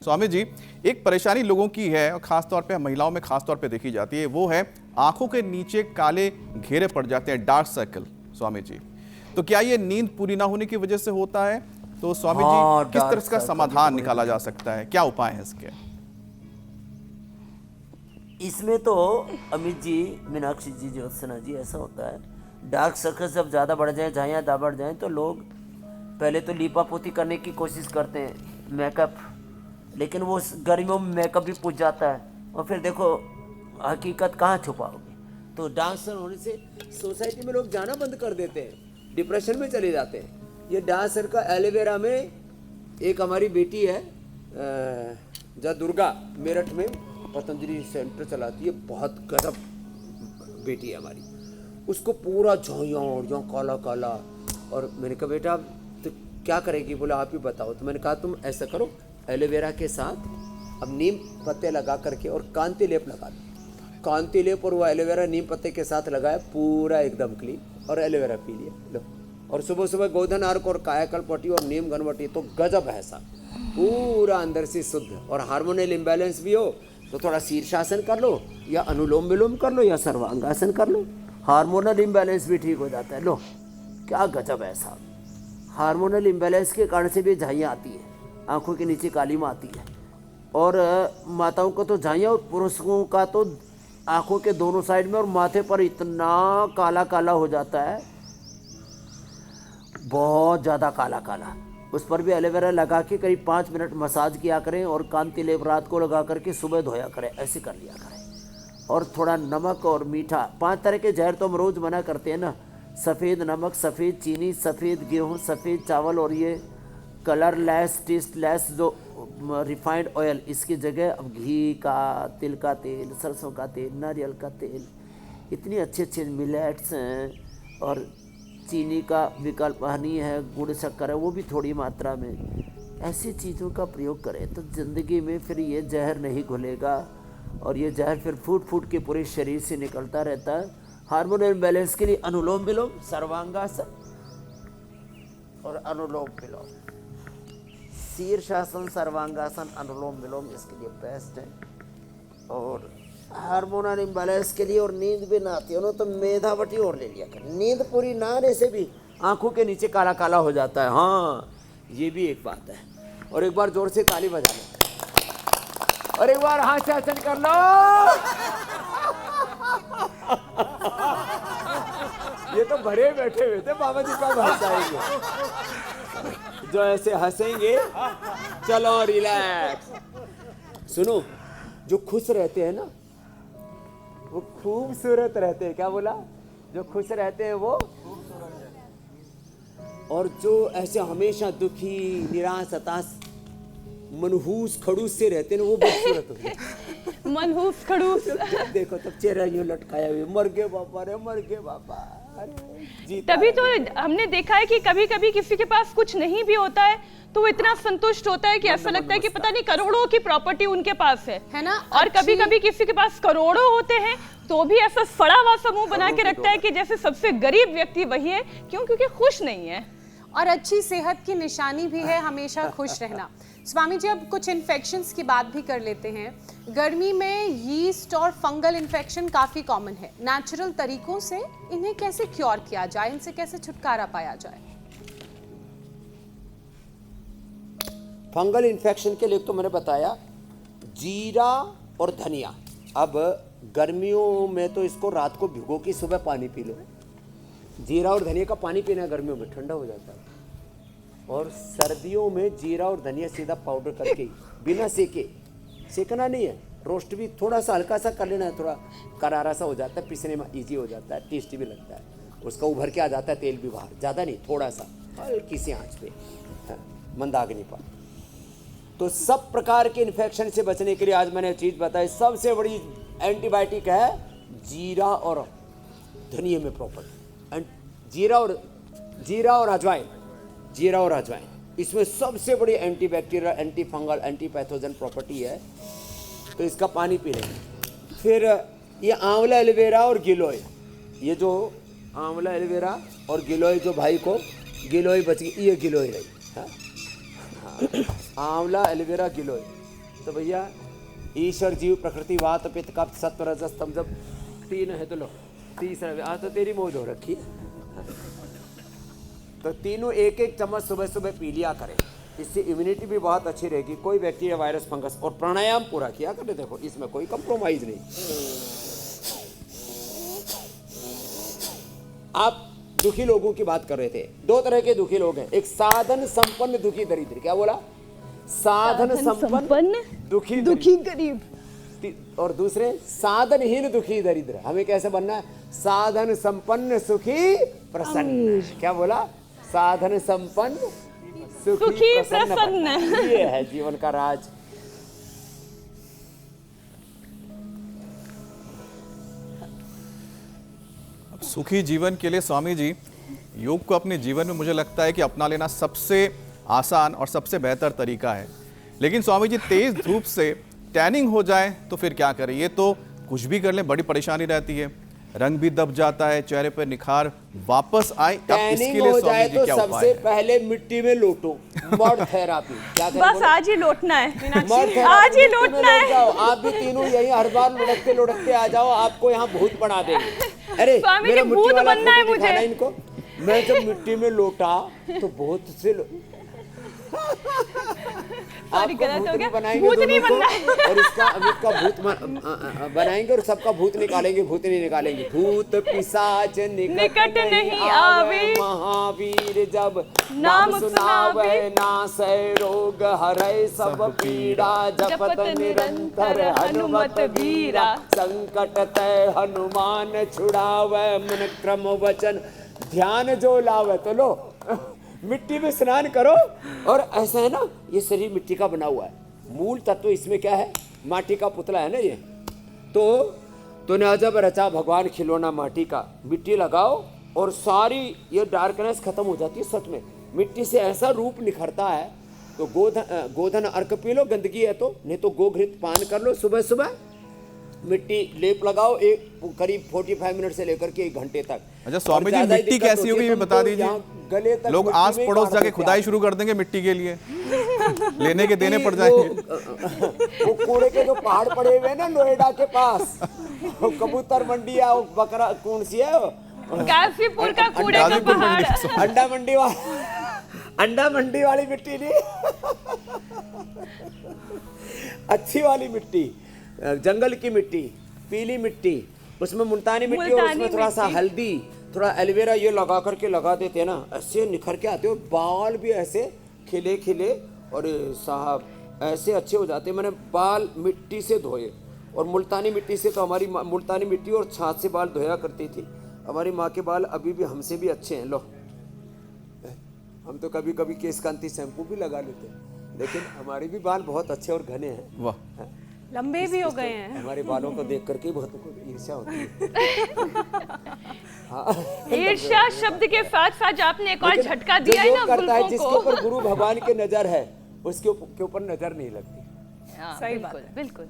स्वामी जी, एक परेशानी लोगों की है और खासतौर पे महिलाओं में खासतौर पे देखी जाती है, वो है आंखों के नीचे काले घेरे पड़ जाते हैं, डार्क सर्कल। स्वामी जी, तो क्या ये नींद पूरी ना होने की वजह से होता है? तो स्वामी जी, हाँ, किस डार्क तरह का सर्कल समाधान तो निकाला बड़ी जा सकता है, क्या उपाय है इसके? इसमें तो अमित जी, मीनाक्षी जी, ज्योत्सना जी, ऐसा होता है डार्क सर्कल जब ज़्यादा बढ़ जाए, झाइयाँ ज़्यादा बढ़ जाएं, तो लोग पहले तो लीपापोती करने की कोशिश करते हैं, मेकअप, लेकिन वो गर्मियों में मेकअप भी पूछ जाता है और फिर देखो हकीकत कहाँ छुपाओगे। तो डार्क सर्कल होने से सोसाइटी में लोग जाना बंद कर देते हैं, डिप्रेशन में चले जाते हैं। ये डार्क सर्कल एलोवेरा में एक हमारी बेटी है जहाँ दुर्गा, मेरठ में पतंजलि सेंटर चलाती है, बहुत गजब बेटी है हमारी। उसको पूरा झाइयाँ और यहाँ काला काला, और मैंने कहा बेटा तो क्या करेगी? बोला आप ही बताओ। तो मैंने कहा तुम ऐसा करो, एलोवेरा के साथ अब नीम पत्ते लगा करके और कांति लेप लगा दो। कांति लेप और वो एलोवेरा नीम पत्ते के साथ लगाया, पूरा एकदम क्लीन, और एलोवेरा पी लिया लो। और सुबह सुबह गोधन अर्क और कायाकल्प पट्टी और नीम घनवटी, तो गजब है ऐसा, पूरा अंदर से शुद्ध। और हार्मोनल इम्बैलेंस भी हो तो थोड़ा शीर्षासन कर लो, या अनुलोम विलोम कर लो, या सर्वांगासन कर लो, हार्मोनल इम्बैलेंस भी ठीक हो जाता है। लो क्या गजब है साहब। हार्मोनल इम्बैलेंस के कारण से भी झाइयाँ आती है, आंखों के नीचे काली माँ आती है, और माताओं को तो झाइयाँ, और पुरुषों का तो आंखों के दोनों साइड में और माथे पर इतना काला काला हो जाता है, बहुत ज़्यादा काला काला। उस पर भी एलोवेरा लगा के करीब 5 मिनट मसाज किया करें, और कांति लेप रात को लगा करके सुबह धोया करें, ऐसे कर लिया करें। और थोड़ा नमक और मीठा, 5 तरह के जहर तो हम रोज़ मना करते हैं ना, सफ़ेद नमक, सफ़ेद चीनी, सफ़ेद गेहूँ, सफ़ेद चावल, और ये कलर लेस, टेस्ट लेस जो रिफाइंड ऑयल, इसकी जगह अब घी का, तिल का तेल, सरसों का तेल, नारियल का तेल, इतनी अच्छे अच्छे मिलेट्स हैं। और चीनी का विकल्प हनी है, गुड़ शक्कर है, वो भी थोड़ी मात्रा में। ऐसी चीज़ों का प्रयोग करें तो ज़िंदगी में फिर ये जहर नहीं घुलेगा, और ये जहर फिर फूट फूट के पूरे शरीर से निकलता रहता है। हार्मोनल बैलेंस के लिए अनुलोम विलोम, सर्वांगासन और अनुलोम विलोम, शीर्षासन, सर्वांगासन, अनुलोम विलोम इसके लिए बेस्ट है। और हार्मोनल इम्बैलेंस के लिए और नींद भी ना आती हो तो मेधावटी और ले लिया कर। नींद पूरी ना आने से भी आंखों के नीचे काला काला हो जाता है। हाँ, ये भी एक बात है। और एक बार जोर से ताली बजा लो, और एक बार हाथ से आसन कर लो। ये तो भरे बैठे हुए थे, बाबा जी कब हंसाएंगे? जो ऐसे हंसेंगे, चलो रिलैक्स। सुनो, जो खुश रहते हैं ना वो खूबसूरत रहते हैं। क्या बोला? जो खुश रहते हैं वो, और जो ऐसे हमेशा दुखी, निराश, हताश, मनहूस, खड़ूस से रहते हैं ना, वो बदसूरत होते हैं। मनहूस खड़ूस। देखो तब चेहरा यूं लटकाया हुए, मर गए बाबा रे, मर गए बाबा। तभी तो हमने देखा है कि कभी कभी किसी के पास कुछ नहीं भी होता है तो वो इतना संतुष्ट होता है कि ऐसा लगता है कि पता नहीं करोड़ों की प्रॉपर्टी उनके पास है ना। और कभी कभी किसी के पास करोड़ों होते हैं तो भी ऐसा सड़ा हुआ समूह बना के रखता है कि जैसे सबसे गरीब व्यक्ति वही है। क्यों? क्योंकि खुश नहीं है। और अच्छी सेहत की निशानी भी है हमेशा खुश रहना। स्वामी जी, अब कुछ इन्फेक्शंस की बात भी कर लेते हैं। गर्मी में यीस्ट और फंगल इन्फेक्शन काफ़ी कॉमन है। नेचुरल तरीकों से इन्हें कैसे क्योर किया जाए, इनसे कैसे छुटकारा पाया जाए? फंगल इन्फेक्शन के लिए तो मैंने बताया जीरा और धनिया। अब गर्मियों में तो इसको रात को भिगो के सुबह पानी पी लो। जीरा और धनिया का पानी पीना गर्मियों में ठंडा हो जाता है। और सर्दियों में जीरा और धनिया सीधा पाउडर करके बिना सेके, सेकना नहीं है, रोस्ट भी थोड़ा सा हल्का सा कर लेना है, थोड़ा करारा सा हो जाता है, पीसने में इजी हो जाता है, टेस्टी भी लगता है। उसका उभर के आ जाता है तेल भी बाहर, ज़्यादा नहीं, थोड़ा सा हल्की सी आँच पे, मंदाग्नि पर। तो सब प्रकार के इन्फेक्शन से बचने के लिए आज मैंने चीज़ बताई, सबसे बड़ी एंटीबायोटिक है जीरा और धनिया में प्रॉपर। जीरा और अजवाइन, जीरा और अजवाइन, इसमें सबसे बड़ी antibacterial, anti fungal, anti pathogen property है। तो इसका पानी पी लेंगे। फिर ये आंवला, एलोवेरा और गिलोय, ये जो आंवला, एलोवेरा और गिलोय, जो भाई को गिलोय बच गई, ये गिलोय रही। हाँ, आंवला, एलोवेरा, गिलोय, तो भैया ईश्वर जीव प्रकृति वात पित्त कफ सत्व रजस तम, जब 3 है तो लो तीसरा। आज तो तेरी मौज हो रखी है। तो तीनों एक एक चम्मच सुबह सुबह पी लिया करें, इससे इम्यूनिटी भी बहुत अच्छी रहेगी। कोई बैक्टीरिया वायरस फंगस, और प्राणायाम पूरा किया करें। देखो इसमें कोई कंप्रोमाइज नहीं। आप दुखी लोगों की बात कर रहे थे। 2 तरह के दुखी लोग हैं, एक साधन संपन्न दुखी दरिद्र। क्या बोला? साधन संपन्न दुखी गरीब, और दूसरे साधनहीन दुखी दरिद्र। हमें कैसे बनना है? साधन संपन्न सुखी प्रसन्न। क्या बोला? साधन संपन्न सुखी प्रसन्न। ये है जीवन का राज। अब सुखी जीवन के लिए स्वामी जी योग को अपने जीवन में मुझे लगता है कि अपना लेना सबसे आसान और सबसे बेहतर तरीका है। लेकिन स्वामी जी तेज धूप से टैनिंग हो जाए तो फिर क्या करें? ये तो कुछ भी कर लें बड़ी परेशानी रहती है, रंग भी दब जाता है, चेहरे पर निखार वापस आए। अब इसके लिए स्वामी जी क्या उपाय सबसे है? पहले मिट्टी में लोटो, मड थेरापी। क्या करें? बस आज ही लौटना है, आज ही लौटना है। आप भी तीनों यही हर बार लुढ़कते लुढ़कते आ जाओ, आपको यहाँ भूत बना देंगे। अरे स्वामी जी, मेरा मिट्टी भूत वाला बनना है फोटो मुझे। दिखाना इनको। मैं जब मिट्टी में लोटा तो बहुत से गलत हो गया। बनाएंगे भूत नहीं दोनों बनना को, और इसका अमित का भूत बनाएंगे और सबका भूत निकालेंगे। भूत नहीं निकालेंगे। भूत पिशाच निकट नहीं आवे, महावीर जब नाम सुनावे, नासै रोग हरै सब पीड़ा, जपत निरंतर हनुमत वीरा, संकट तय हनुमान छुड़ावे, मन क्रम वचन ध्यान जो लावे। तो लो मिट्टी में स्नान करो। और ऐसा है ना, ये शरीर मिट्टी का बना हुआ है, मूल तत्व इसमें क्या है? माटी का पुतला है ना ये। तो ने अजब रचा भगवान खिलौना माटी का। मिट्टी लगाओ और सारी ये डार्कनेस खत्म हो जाती है। सच में मिट्टी से ऐसा रूप निखरता है। तो गोधन अर्क पी लो, गंदगी है तो, नहीं तो गोघृत पान कर लो सुबह सुबह। मिट्टी लेप लगाओ एक करीब 45 मिनट से लेकर के 1 घंटे तक। अच्छा स्वामी जी, मिट्टी कैसी होगी ये बता दीजिए। गले तक लोग आस पड़ोस जाके खुदाई शुरू कर देंगे मिट्टी के लिए, लेने के देने पड़ जाएंगे। वो कूड़े के जो पहाड़ पड़े हुए हैं ना नोएडा के पास, कबूतर मंडी है, बकरा कौन सी है, गाजीपुर का कूड़े का पहाड़, अंडा मंडी वाली मिट्टी नहीं, अच्छी वाली मिट्टी, जंगल की मिट्टी, पीली मिट्टी, उसमें मुल्तानी मिट्टी और उसमें थोड़ा सा हल्दी, थोड़ा एलोवेरा ये लगा करके लगा देते हैं ना, ऐसे निखर के आते हो। बाल भी ऐसे खिले खिले और साहब ऐसे अच्छे हो जाते हैं। मैंने बाल मिट्टी से धोए, और मुल्तानी मिट्टी से तो हमारी मुल्तानी मिट्टी और छाछ से बाल धोया करती थी। हमारी माँ के बाल अभी भी हमसे भी अच्छे हैं। लो हम तो कभी कभी केश कांति शैम्पू भी लगा लेते हैं, लेकिन हमारे भी बाल बहुत अच्छे और घने हैं। वाह, लंबे भी हो गए हैं। हमारे बालों को देख करके बहुत ईर्ष्या होती है। ईर्ष्या शब्द के साथ साथ आपने एक और झटका दिया है ना करता है, जुल्फों जिसके को। ऊपर गुरु भगवान की नजर है उसके ऊपर नजर नहीं लगती। सही बात, बिल्कुल।